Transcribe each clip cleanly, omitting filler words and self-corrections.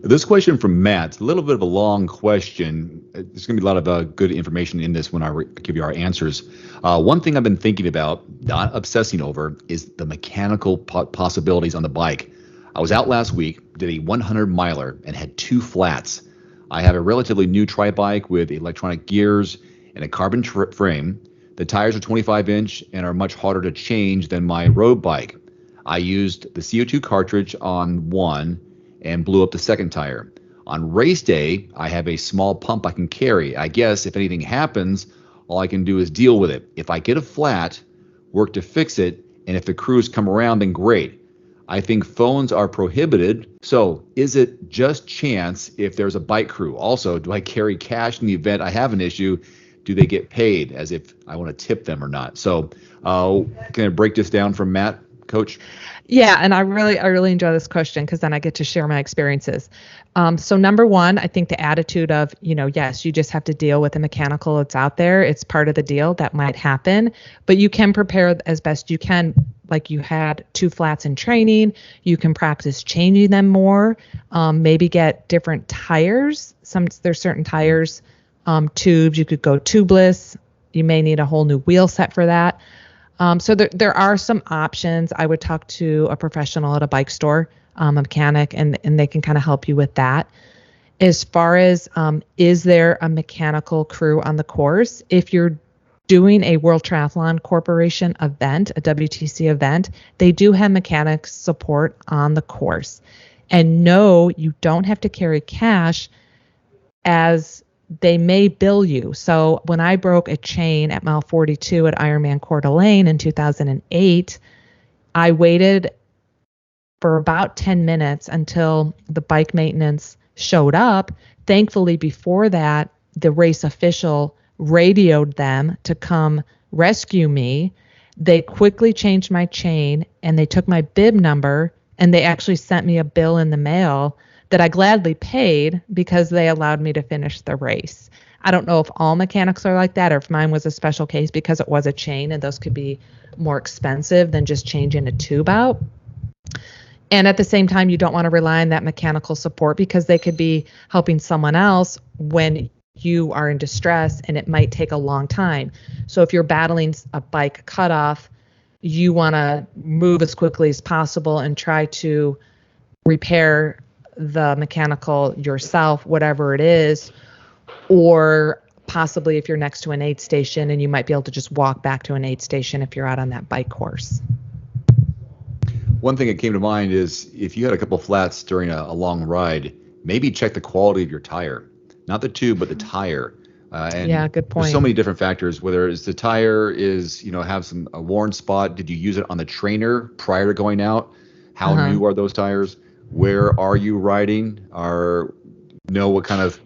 This question from Matt, a little bit of a long question. There's going to be a lot of good information in this when I give you our answers. One thing I've been thinking about, not obsessing over, is the mechanical possibilities on the bike. I was out last week, did a 100 miler, and had two flats. I have a relatively new tri-bike with electronic gears and a carbon frame. The tires are 25-inch and are much harder to change than my road bike. I used the CO2 cartridge on one and blew up the second tire. On race day, I have a small pump I can carry. I guess if anything happens, all I can do is deal with it. If I get a flat, work to fix it, and if the crews come around, then great. I think phones are prohibited, so is it just chance if there's a bike crew? Also, do I carry cash in the event I have an issue? Do they get paid, as if I want to tip them or not? So can I break this down from Matt, Coach? Yeah, and I really enjoy this question because then I get to share my experiences. So number one, I think the attitude of, yes, you just have to deal with the mechanical that's out there. It's part of the deal that might happen, but you can prepare as best you can. Like you had two flats in training, you can practice changing them more, maybe get different tires. There's certain tires, tubes, you could go tubeless. You may need a whole new wheel set for that. So there are some options. I would talk to a professional at a bike store, a mechanic, and they can kind of help you with that. As far as is there a mechanical crew on the course? If you're doing a World Triathlon Corporation event, a WTC event, they do have mechanics support on the course. And no, you don't have to carry cash, as they may bill you. So when I broke a chain at mile 42 at Ironman Coeur d'Alene in 2008, I waited for about 10 minutes until the bike maintenance showed up. Thankfully, before that, the race official radioed them to come rescue me. They quickly changed my chain and they took my bib number, and they actually sent me a bill in the mail that I gladly paid because they allowed me to finish the race. I don't know if all mechanics are like that or if mine was a special case because it was a chain and those could be more expensive than just changing a tube out. And at the same time, you don't want to rely on that mechanical support because they could be helping someone else when you are in distress and it might take a long time. So if you're battling a bike cutoff, you want to move as quickly as possible and try to repair the mechanical yourself, whatever it is, or possibly if you're next to an aid station and you might be able to just walk back to an aid station if you're out on that bike course. One thing that came to mind is if you had a couple flats during a long ride, maybe check the quality of your tire, not the tube, but the tire. And yeah, good point. There's so many different factors, whether it's the tire is, have a worn spot. Did you use it on the trainer prior to going out? How new are those tires? Where are you riding? Know what kind of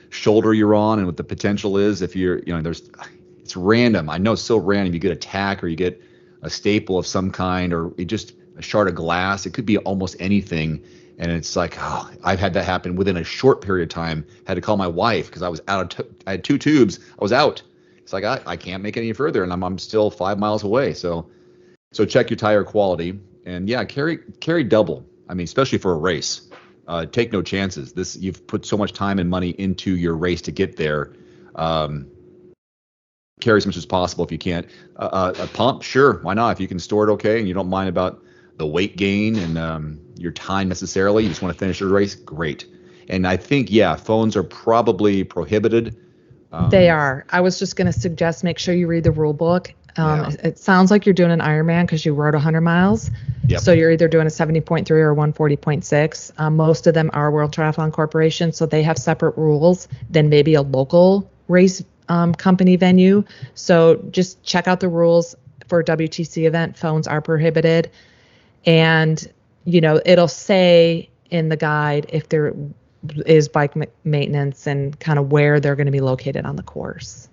shoulder you're on and what the potential is. If you're, it's random. I know it's so random. You get a tack or you get a staple of some kind or just a shard of glass. It could be almost anything. And it's like, I've had that happen within a short period of time. Had to call my wife because I was out. I had two tubes. I was out. It's like, I can't make it any further and I'm still 5 miles away. So check your tire quality and carry double. I mean, especially for a race, take no chances. You've put so much time and money into your race to get there. Carry as much as possible if you can't. A pump, sure, why not? If you can store it okay and you don't mind about the weight gain and your time necessarily, you just want to finish your race, great. And I think, phones are probably prohibited. They are. I was just going to suggest make sure you read the rule book. It sounds like you're doing an Ironman because you rode 100 miles. Yep. So you're either doing a 70.3 or 140.6. Most of them are World Triathlon Corporation, so they have separate rules than maybe a local race company venue. So just check out the rules for a WTC event. Phones are prohibited. And, it'll say in the guide if there is bike maintenance and kind of where they're going to be located on the course.